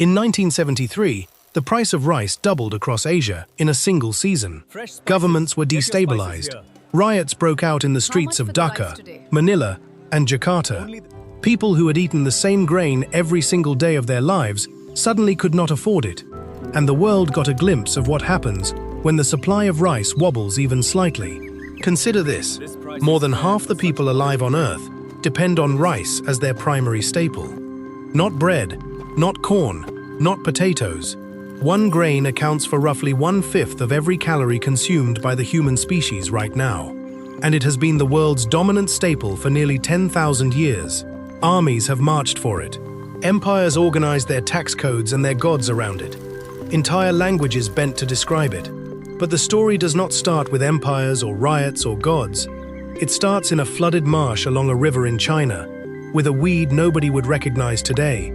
In 1973, the price of rice doubled across Asia in a single season. Governments were destabilized. Riots broke out in the streets of Dhaka, Manila, and Jakarta. People who had eaten the same grain every single day of their lives suddenly could not afford it, and the world got a glimpse of what happens when the supply of rice wobbles even slightly. Consider this: more than half the people alive on Earth depend on rice as their primary staple. Not bread, not corn, not potatoes. One grain accounts for roughly 1/5 of every calorie consumed by the human species right now, and it has been the world's dominant staple for nearly 10,000 years. Armies have marched for it. Empires organized their tax codes and their gods around it. Entire languages bent to describe it. But the story does not start with empires or riots or gods. It starts in a flooded marsh along a river in China, with a weed nobody would recognize today,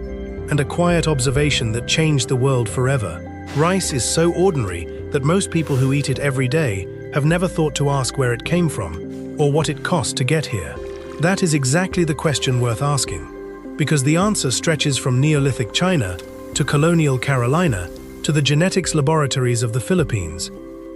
and a quiet observation that changed the world forever. Rice is so ordinary that most people who eat it every day have never thought to ask where it came from, or what it cost to get here. That is exactly the question worth asking, because the answer stretches from Neolithic China to colonial Carolina to the genetics laboratories of the Philippines.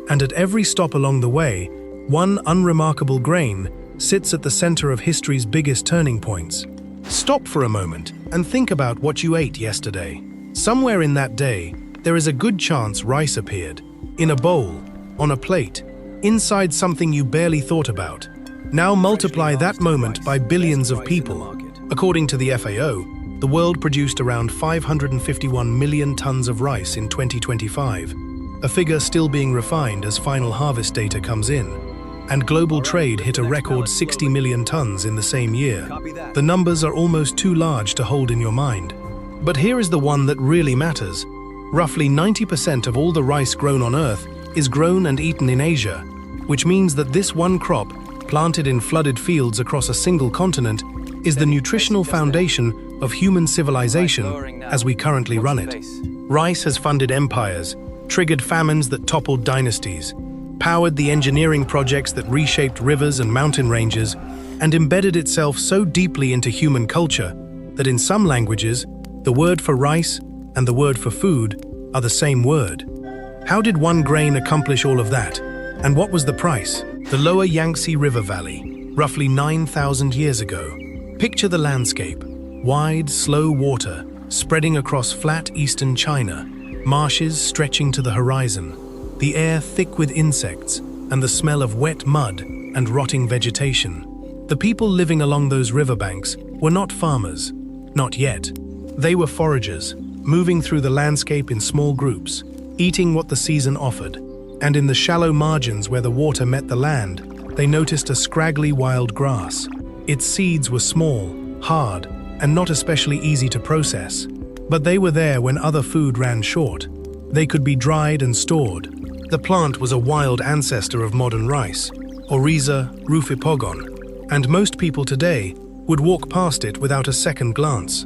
And at every stop along the way, one unremarkable grain sits at the center of history's biggest turning points. Stop for a moment and think about what you ate yesterday. Somewhere in that day, there is a good chance rice appeared. In a bowl, on a plate, inside something you barely thought about. Now multiply that moment by billions of people. According to the FAO, the world produced around 551 million tons of rice in 2025, a figure still being refined as final harvest data comes in. And global trade hit a record 60 million tons in the same year. The numbers are almost too large to hold in your mind. But here is the one that really matters. Roughly 90% of all the rice grown on Earth is grown and eaten in Asia, which means that this one crop, planted in flooded fields across a single continent, is the nutritional foundation of human civilization as we currently run it. Rice has funded empires, triggered famines that toppled dynasties, powered the engineering projects that reshaped rivers and mountain ranges, and embedded itself so deeply into human culture that in some languages, the word for rice and the word for food are the same word. How did one grain accomplish all of that? And what was the price? The lower Yangtze River Valley, roughly 9,000 years ago. Picture the landscape: wide, slow water spreading across flat eastern China, marshes stretching to the horizon, the air thick with insects, and the smell of wet mud and rotting vegetation. The people living along those riverbanks were not farmers, not yet. They were foragers, moving through the landscape in small groups, eating what the season offered. And in the shallow margins where the water met the land, they noticed a scraggly wild grass. Its seeds were small, hard, and not especially easy to process. But they were there when other food ran short. They could be dried and stored. The plant was a wild ancestor of modern rice, Oryza rufipogon, and most people today would walk past it without a second glance.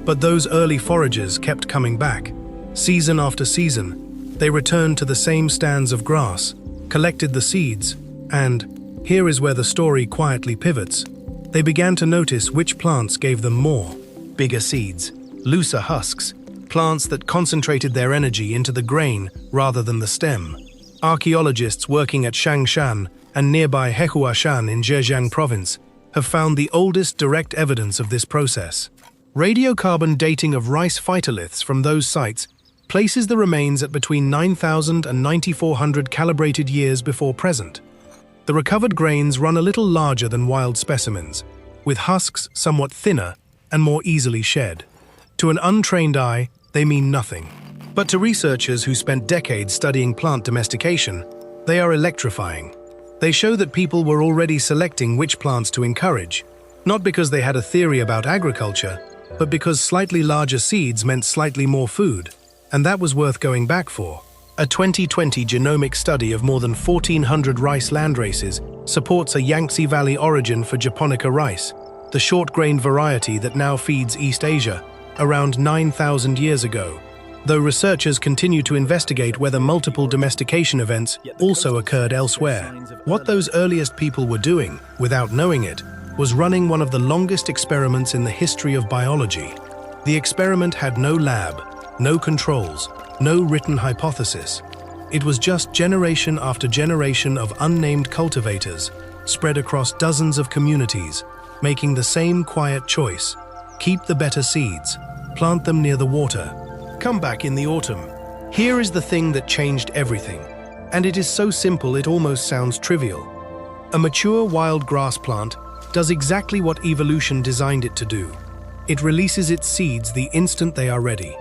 But those early foragers kept coming back. Season after season, they returned to the same stands of grass, collected the seeds, and, here is where the story quietly pivots, they began to notice which plants gave them more: bigger seeds, looser husks, plants that concentrated their energy into the grain rather than the stem. Archaeologists working at Shangshan and nearby Hehuashan in Zhejiang province have found the oldest direct evidence of this process. Radiocarbon dating of rice phytoliths from those sites places the remains at between 9,000 and 9,400 calibrated years before present. The recovered grains run a little larger than wild specimens, with husks somewhat thinner and more easily shed. To an untrained eye, they mean nothing. But to researchers who spent decades studying plant domestication, they are electrifying. They show that people were already selecting which plants to encourage, not because they had a theory about agriculture, but because slightly larger seeds meant slightly more food, and that was worth going back for. A 2020 genomic study of more than 1,400 rice landraces supports a Yangtze Valley origin for Japonica rice, the short-grained variety that now feeds East Asia, around 9,000 years ago. Though researchers continue to investigate whether multiple domestication events also occurred elsewhere. What those earliest people were doing, without knowing it, was running one of the longest experiments in the history of biology. The experiment had no lab, No controls, no written hypothesis. It was just generation after generation of unnamed cultivators spread across dozens of communities, making the same quiet choice: keep the better seeds, plant them near the water, come back in the autumn. Here is the thing that changed everything, and it is so simple it almost sounds trivial. A mature wild grass plant does exactly what evolution designed it to do. It releases its seeds the instant they are ready.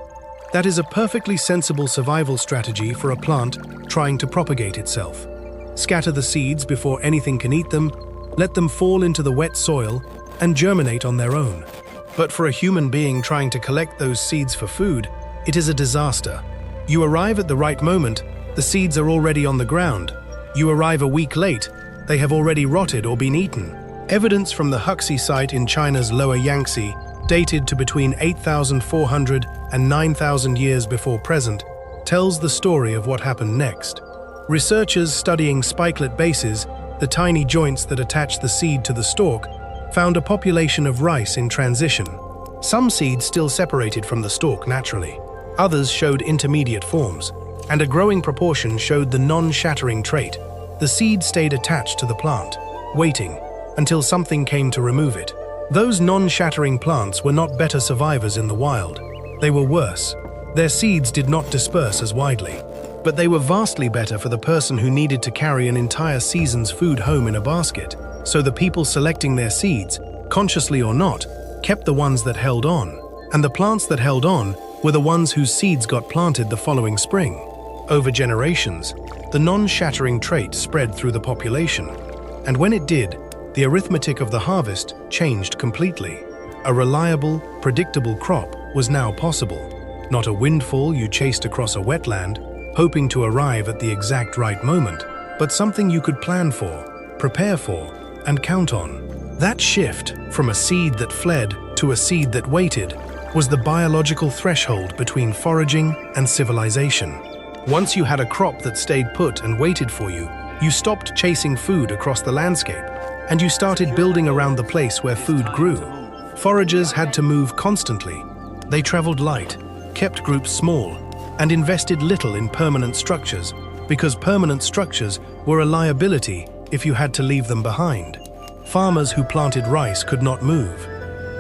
That is a perfectly sensible survival strategy for a plant trying to propagate itself. Scatter the seeds before anything can eat them, let them fall into the wet soil, and germinate on their own. But for a human being trying to collect those seeds for food, it is a disaster. You arrive at the right moment, the seeds are already on the ground. You arrive a week late, they have already rotted or been eaten. Evidence from the Huxi site in China's Lower Yangtze, dated to between 8,400 and 9,000 years before present, tells the story of what happened next. Researchers studying spikelet bases, the tiny joints that attach the seed to the stalk, found a population of rice in transition. Some seeds still separated from the stalk naturally. Others showed intermediate forms, and a growing proportion showed the non-shattering trait. The seed stayed attached to the plant, waiting until something came to remove it. Those non-shattering plants were not better survivors in the wild. They were worse. Their seeds did not disperse as widely, but they were vastly better for the person who needed to carry an entire season's food home in a basket. So the people selecting their seeds, consciously or not, kept the ones that held on, and the plants that held on were the ones whose seeds got planted the following spring. Over generations, the non-shattering trait spread through the population, and when it did, the arithmetic of the harvest changed completely. A reliable, predictable crop was now possible. Not a windfall you chased across a wetland, hoping to arrive at the exact right moment, but something you could plan for, prepare for, and count on. That shift from a seed that fled to a seed that waited was the biological threshold between foraging and civilization. Once you had a crop that stayed put and waited for you, you stopped chasing food across the landscape, and you started building around the place where food grew. Foragers had to move constantly. They traveled light, kept groups small, and invested little in permanent structures, because permanent structures were a liability if you had to leave them behind. Farmers who planted rice could not move.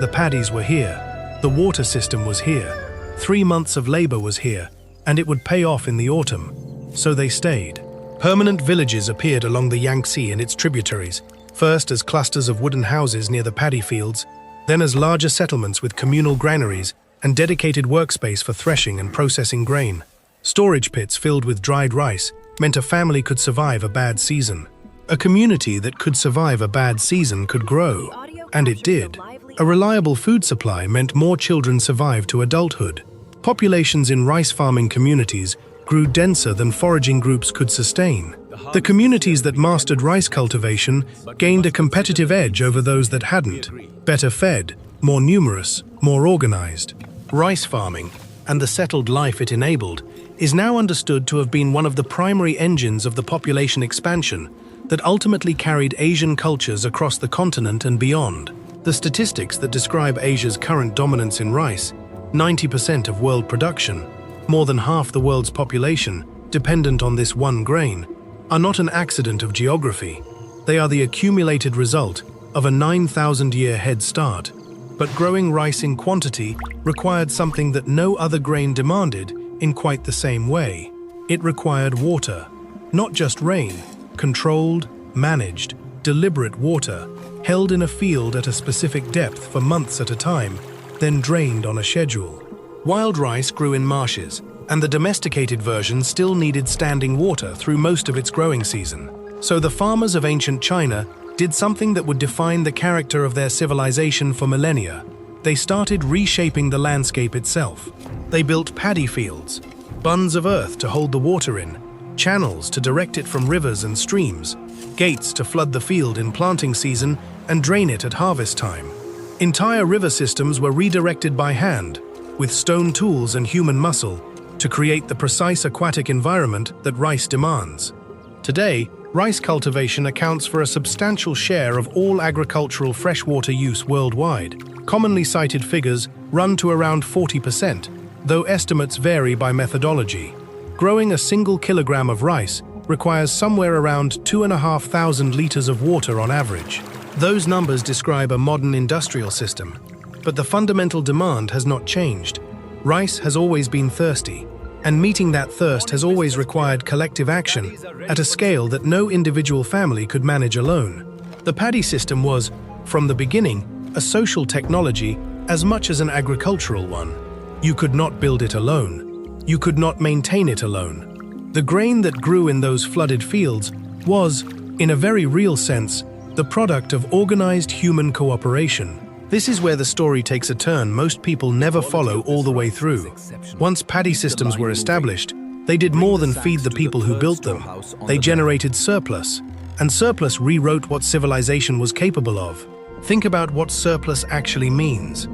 The paddies were here. The water system was here. 3 months of labor was here, and it would pay off in the autumn. So they stayed. Permanent villages appeared along the Yangtze and its tributaries, first as clusters of wooden houses near the paddy fields, then as larger settlements with communal granaries and dedicated workspace for threshing and processing grain. Storage pits filled with dried rice meant a family could survive a bad season. A community that could survive a bad season could grow, and it did. A reliable food supply meant more children survived to adulthood. Populations in rice farming communities grew denser than foraging groups could sustain. The communities that mastered rice cultivation gained a competitive edge over those that hadn't. Better fed, more numerous, more organized. Rice farming, and the settled life it enabled, is now understood to have been one of the primary engines of the population expansion that ultimately carried Asian cultures across the continent and beyond. The statistics that describe Asia's current dominance in rice, 90% of world production, more than half the world's population, dependent on this one grain, are not an accident of geography. They are the accumulated result of a 9,000-year head start. But growing rice in quantity required something that no other grain demanded in quite the same way. It required water, not just rain, controlled, managed, deliberate water, held in a field at a specific depth for months at a time, then drained on a schedule. Wild rice grew in marshes, and the domesticated version still needed standing water through most of its growing season. So the farmers of ancient China did something that would define the character of their civilization for millennia. They started reshaping the landscape itself. They built paddy fields, buns of earth to hold the water in, channels to direct it from rivers and streams, gates to flood the field in planting season and drain it at harvest time. Entire river systems were redirected by hand, with stone tools and human muscle, to create the precise aquatic environment that rice demands. Today, rice cultivation accounts for a substantial share of all agricultural freshwater use worldwide. Commonly cited figures run to around 40%, though estimates vary by methodology. Growing a single kilogram of rice requires somewhere around 2,500 liters of water on average. Those numbers describe a modern industrial system, but the fundamental demand has not changed. Rice has always been thirsty, and meeting that thirst has always required collective action at a scale that no individual family could manage alone. The paddy system was, from the beginning, a social technology as much as an agricultural one. You could not build it alone. You could not maintain it alone. The grain that grew in those flooded fields was, in a very real sense, the product of organized human cooperation. This is where the story takes a turn most people never follow all the way through. Once paddy systems were established, they did more than feed the people who built them. They generated surplus, and surplus rewrote what civilization was capable of. Think about what surplus actually means.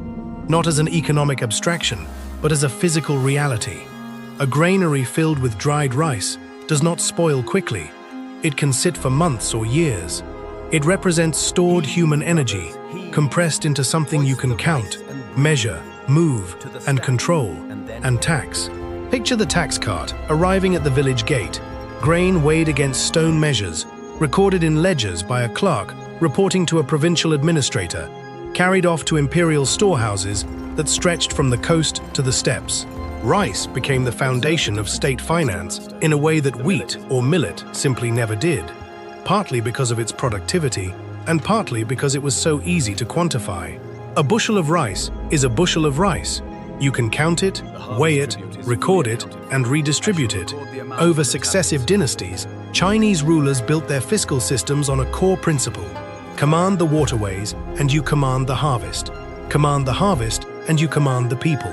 Not as an economic abstraction, but as a physical reality. A granary filled with dried rice does not spoil quickly. It can sit for months or years. It represents stored human energy, compressed into something you can count, measure, move, and control, and tax. Picture the tax cart arriving at the village gate, grain weighed against stone measures, recorded in ledgers by a clerk reporting to a provincial administrator, carried off to imperial storehouses that stretched from the coast to the steppes. Rice became the foundation of state finance in a way that wheat or millet simply never did, partly because of its productivity and partly because it was so easy to quantify. A bushel of rice is a bushel of rice. You can count it, weigh it, record it, and redistribute it. Over successive dynasties, Chinese rulers built their fiscal systems on a core principle. Command the waterways, and you command the harvest. Command the harvest, and you command the people.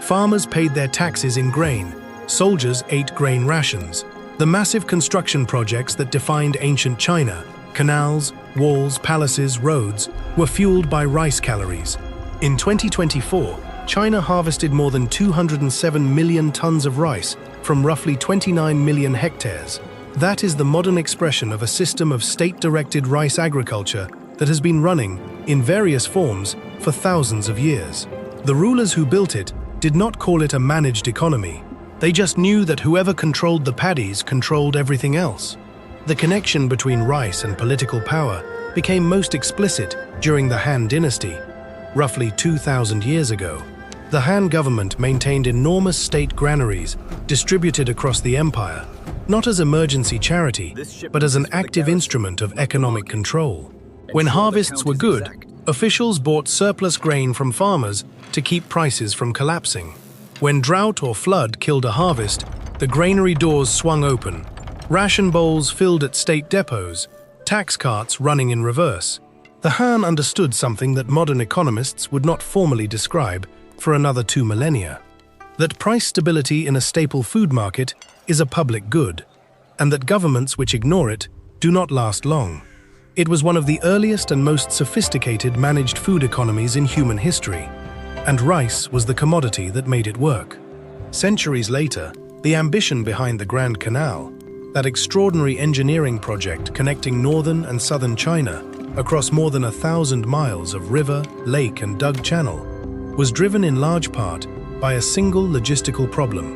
Farmers paid their taxes in grain. Soldiers ate grain rations. The massive construction projects that defined ancient China, canals, walls, palaces, roads, were fueled by rice calories. In 2024, China harvested more than 207 million tons of rice from roughly 29 million hectares. That is the modern expression of a system of state-directed rice agriculture that has been running, in various forms, for thousands of years. The rulers who built it did not call it a managed economy. They just knew that whoever controlled the paddies controlled everything else. The connection between rice and political power became most explicit during the Han Dynasty, roughly 2,000 years ago. The Han government maintained enormous state granaries distributed across the empire, not as emergency charity, but as an active instrument of economic control. When harvests were good, officials bought surplus grain from farmers to keep prices from collapsing. When drought or flood killed a harvest, the granary doors swung open, ration bowls filled at state depots, tax carts running in reverse. The Han understood something that modern economists would not formally describe for another 2 millennia: that price stability in a staple food market is a public good, and that governments which ignore it do not last long. It was one of the earliest and most sophisticated managed food economies in human history, and rice was the commodity that made it work. Centuries later, the ambition behind the Grand Canal, that extraordinary engineering project connecting northern and southern China across more than 1,000 miles of river, lake, and dug channel, was driven in large part by a single logistical problem: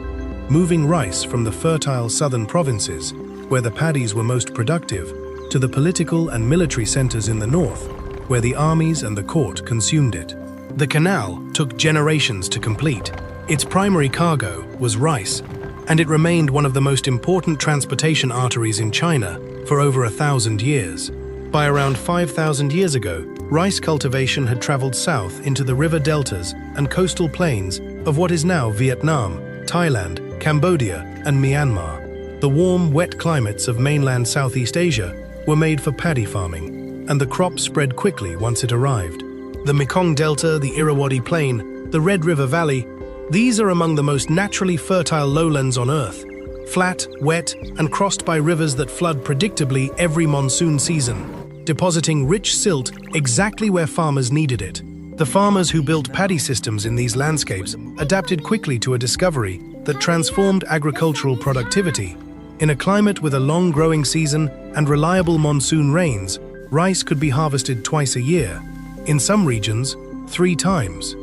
moving rice from the fertile southern provinces, where the paddies were most productive, to the political and military centers in the north, where the armies and the court consumed it. The canal took generations to complete. Its primary cargo was rice, and it remained one of the most important transportation arteries in China for over 1,000 years. By around 5,000 years ago, rice cultivation had traveled south into the river deltas and coastal plains of what is now Vietnam, Thailand, Cambodia, and Myanmar. The warm, wet climates of mainland Southeast Asia were made for paddy farming, and the crop spread quickly once it arrived. The Mekong Delta, the Irrawaddy Plain, the Red River Valley, these are among the most naturally fertile lowlands on Earth, flat, wet, and crossed by rivers that flood predictably every monsoon season, depositing rich silt exactly where farmers needed it. The farmers who built paddy systems in these landscapes adapted quickly to a discovery that transformed agricultural productivity. In a climate with a long growing season and reliable monsoon rains, rice could be harvested twice a year, in some regions, 3 times.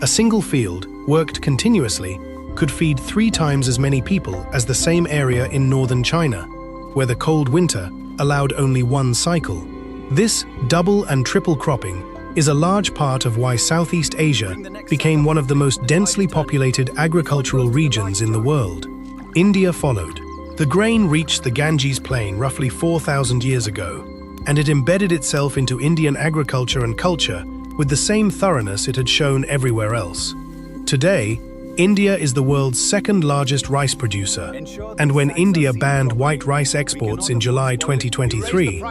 A single field, worked continuously, could feed 3 times as many people as the same area in northern China, where the cold winter allowed only one cycle. This double and triple cropping is a large part of why Southeast Asia became one of the most densely populated agricultural regions in the world. India followed. The grain reached the Ganges plain roughly 4,000 years ago, and it embedded itself into Indian agriculture and culture with the same thoroughness it had shown everywhere else. Today, India is the world's second largest rice producer, and when India banned white rice exports in July 2023,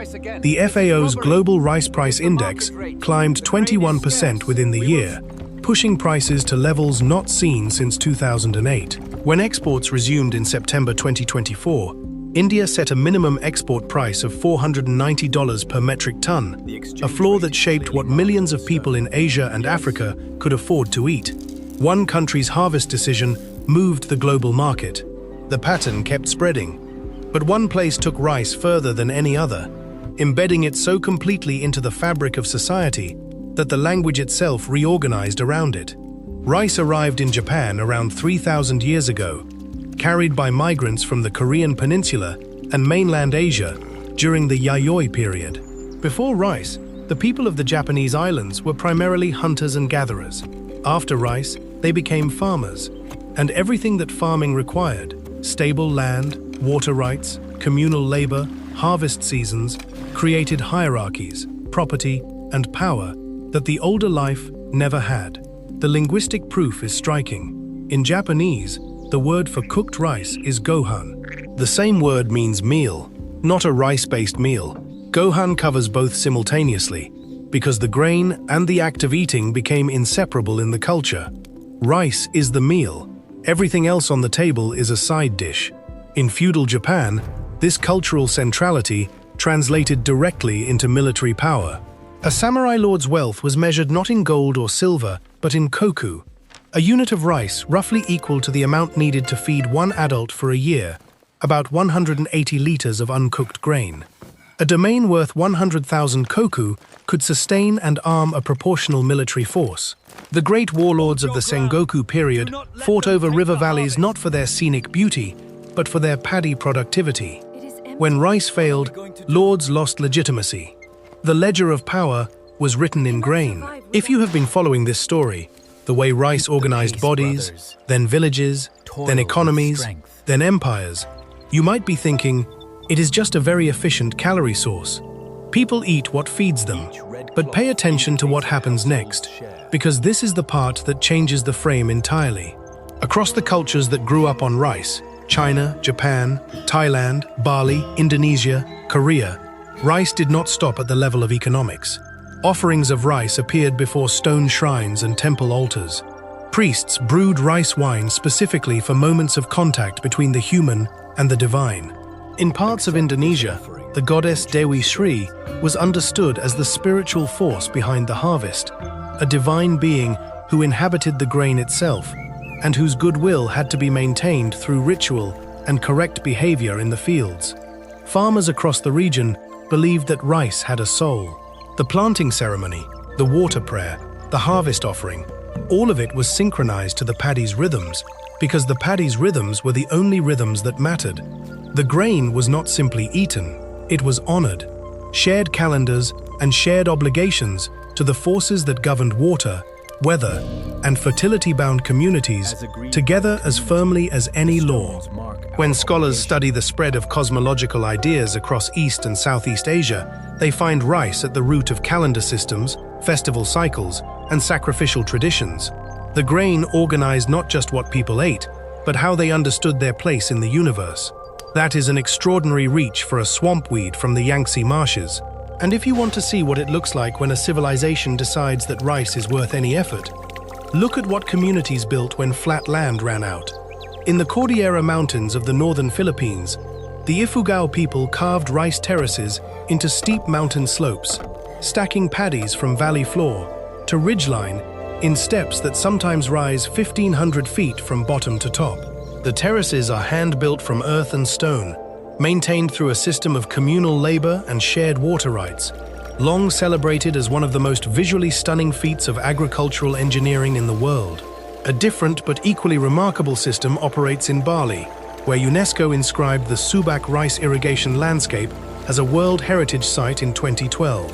the FAO's Global Rice Price Index climbed 21% within the year, pushing prices to levels not seen since 2008. When exports resumed in September 2024, India set a minimum export price of $490 per metric ton, a floor that shaped what millions of people in Asia and Africa could afford to eat. One country's harvest decision moved the global market. The pattern kept spreading. But one place took rice further than any other, embedding it so completely into the fabric of society that the language itself reorganized around it. Rice arrived in Japan around 3,000 years ago, carried by migrants from the Korean peninsula and mainland Asia during the Yayoi period. Before rice, the people of the Japanese islands were primarily hunters and gatherers. After rice, they became farmers, and everything that farming required, stable land, water rights, communal labor, harvest seasons, created hierarchies, property, and power that the older life never had. The linguistic proof is striking. In Japanese, the word for cooked rice is gohan. The same word means meal, not a rice-based meal. Gohan covers both simultaneously, because the grain and the act of eating became inseparable in the culture. Rice is the meal. Everything else on the table is a side dish. In feudal Japan, this cultural centrality translated directly into military power. A samurai lord's wealth was measured not in gold or silver, but in koku, a unit of rice roughly equal to the amount needed to feed one adult for a year, about 180 liters of uncooked grain. A domain worth 100,000 koku could sustain and arm a proportional military force. The great warlords of the Sengoku period fought over river valleys not for their scenic beauty, but for their paddy productivity. When rice failed, lords lost legitimacy. The ledger of power was written in grain. If you have been following this story, the way rice organized bodies, then villages, then economies, then empires, you might be thinking, it is just a very efficient calorie source. People eat what feeds them, but pay attention to what happens next, because this is the part that changes the frame entirely. Across the cultures that grew up on rice, China, Japan, Thailand, Bali, Indonesia, Korea, rice did not stop at the level of economics. Offerings of rice appeared before stone shrines and temple altars. Priests brewed rice wine specifically for moments of contact between the human and the divine. In parts of Indonesia, the goddess Dewi Sri was understood as the spiritual force behind the harvest, a divine being who inhabited the grain itself and whose goodwill had to be maintained through ritual and correct behavior in the fields. Farmers across the region believed that rice had a soul. The planting ceremony, the water prayer, the harvest offering, all of it was synchronized to the paddy's rhythms, because the paddy's rhythms were the only rhythms that mattered. The grain was not simply eaten, it was honored. Shared calendars and shared obligations to the forces that governed water, weather, and fertility-bound communities together as firmly as any law. When scholars study the spread of cosmological ideas across East and Southeast Asia, they find rice at the root of calendar systems, festival cycles, and sacrificial traditions. The grain organized not just what people ate, but how they understood their place in the universe. That is an extraordinary reach for a swamp weed from the Yangtze marshes. And if you want to see what it looks like when a civilization decides that rice is worth any effort, look at what communities built when flat land ran out. In the Cordillera Mountains of the northern Philippines, the Ifugao people carved rice terraces into steep mountain slopes, stacking paddies from valley floor to ridgeline in steps that sometimes rise 1,500 feet from bottom to top. The terraces are hand-built from earth and stone, maintained through a system of communal labor and shared water rights, long celebrated as one of the most visually stunning feats of agricultural engineering in the world. A different but equally remarkable system operates in Bali, where UNESCO inscribed the Subak rice irrigation landscape as a World Heritage Site in 2012.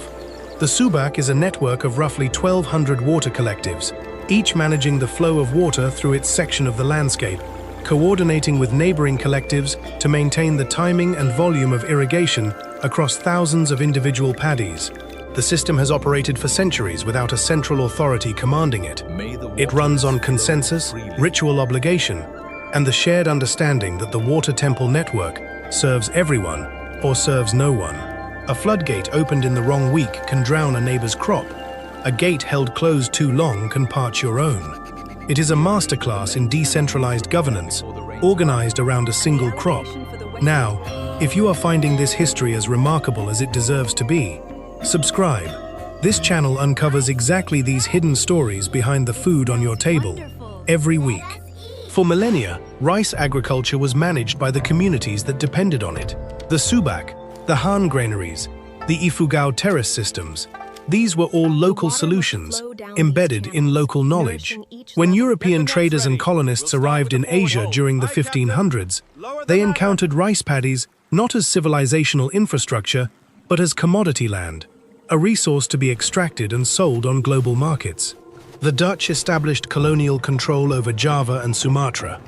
The Subak is a network of roughly 1,200 water collectives, each managing the flow of water through its section of the landscape, coordinating with neighboring collectives to maintain the timing and volume of irrigation across thousands of individual paddies. The system has operated for centuries without a central authority commanding it. It runs on consensus, ritual obligation, and the shared understanding that the water temple network serves everyone or serves no one. A floodgate opened in the wrong week can drown a neighbor's crop. A gate held closed too long can parch your own. It is a masterclass in decentralized governance, organized around a single crop. Now, if you are finding this history as remarkable as it deserves to be, subscribe. This channel uncovers exactly these hidden stories behind the food on your table, every week. For millennia, rice agriculture was managed by the communities that depended on it. The Subak, the Han granaries, the Ifugao terrace systems. These were all local solutions, embedded in local knowledge. When European traders and colonists arrived in Asia during the 1500s, they encountered rice paddies not as civilizational infrastructure, but as commodity land, a resource to be extracted and sold on global markets. The Dutch established colonial control over Java and Sumatra.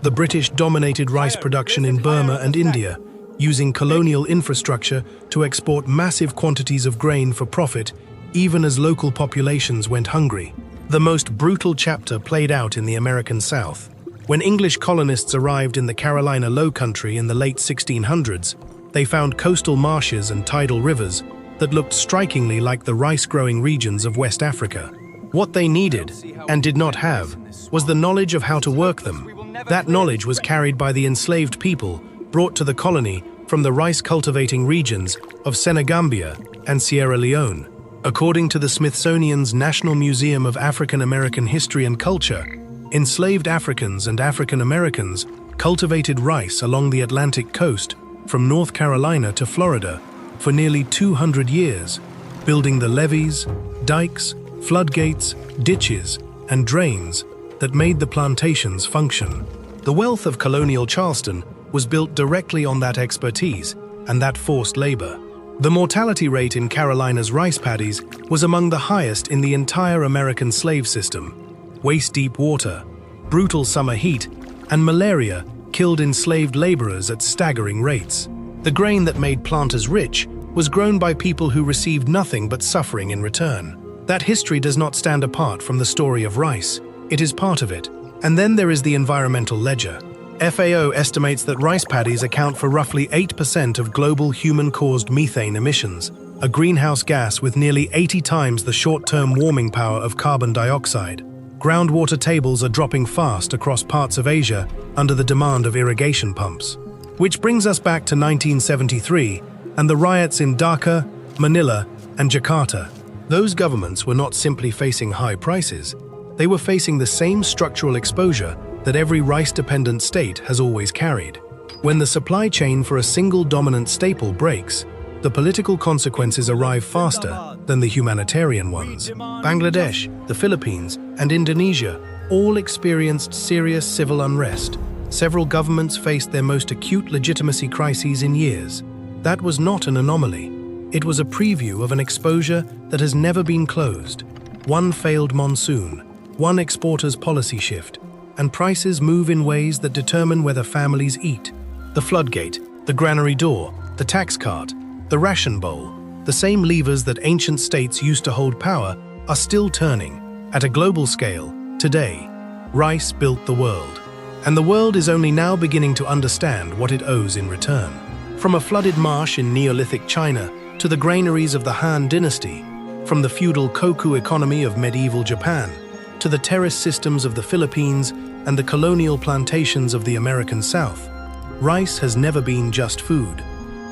The British dominated rice production in Burma and India, using colonial infrastructure to export massive quantities of grain for profit, even as local populations went hungry. The most brutal chapter played out in the American South. When English colonists arrived in the Carolina Low Country in the late 1600s, they found coastal marshes and tidal rivers that looked strikingly like the rice-growing regions of West Africa. What they needed, and did not have, was the knowledge of how to work them. That knowledge was carried by the enslaved people brought to the colony from the rice-cultivating regions of Senegambia and Sierra Leone. According to the Smithsonian's National Museum of African American History and Culture, enslaved Africans and African Americans cultivated rice along the Atlantic coast from North Carolina to Florida for nearly 200 years, building the levees, dikes, floodgates, ditches, and drains that made the plantations function. The wealth of colonial Charleston was built directly on that expertise and that forced labor. The mortality rate in Carolina's rice paddies was among the highest in the entire American slave system. Waist-deep water, brutal summer heat, and malaria killed enslaved laborers at staggering rates. The grain that made planters rich was grown by people who received nothing but suffering in return. That history does not stand apart from the story of rice. It is part of it. And then there is the environmental ledger. FAO estimates that rice paddies account for roughly 8% of global human-caused methane emissions, a greenhouse gas with nearly 80 times the short-term warming power of carbon dioxide. Groundwater tables are dropping fast across parts of Asia under the demand of irrigation pumps. Which brings us back to 1973 and the riots in Dhaka, Manila, and Jakarta. Those governments were not simply facing high prices, they were facing the same structural exposure that every rice-dependent state has always carried. When the supply chain for a single dominant staple breaks, the political consequences arrive faster than the humanitarian ones. Bangladesh, the Philippines, and Indonesia all experienced serious civil unrest. Several governments faced their most acute legitimacy crises in years. That was not an anomaly. It was a preview of an exposure that has never been closed. One failed monsoon, one exporter's policy shift, and prices move in ways that determine whether families eat. The floodgate, the granary door, the tax cart, the ration bowl, the same levers that ancient states used to hold power are still turning. At a global scale, today, rice built the world. And the world is only now beginning to understand what it owes in return. From a flooded marsh in Neolithic China to the granaries of the Han dynasty, from the feudal koku economy of medieval Japan to the terrace systems of the Philippines and the colonial plantations of the American South, rice has never been just food.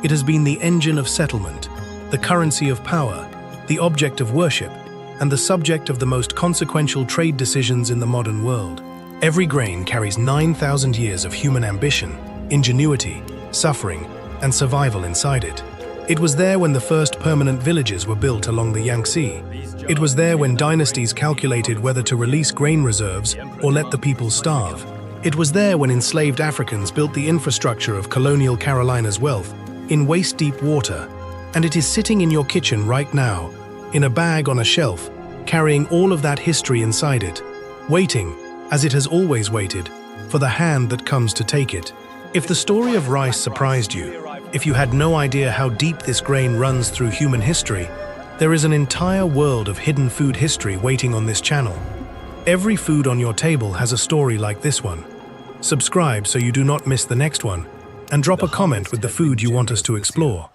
It has been the engine of settlement, the currency of power, the object of worship, and the subject of the most consequential trade decisions in the modern world. Every grain carries 9,000 years of human ambition, ingenuity, suffering, and survival inside it. It was there when the first permanent villages were built along the Yangtze. It was there when dynasties calculated whether to release grain reserves or let the people starve. It was there when enslaved Africans built the infrastructure of colonial Carolina's wealth in waist-deep water. And it is sitting in your kitchen right now, in a bag on a shelf, carrying all of that history inside it, waiting, as it has always waited, for the hand that comes to take it. If the story of rice surprised you, if you had no idea how deep this grain runs through human history, there is an entire world of hidden food history waiting on this channel. Every food on your table has a story like this one. Subscribe so you do not miss the next one, and drop a comment with the food you want us to explore.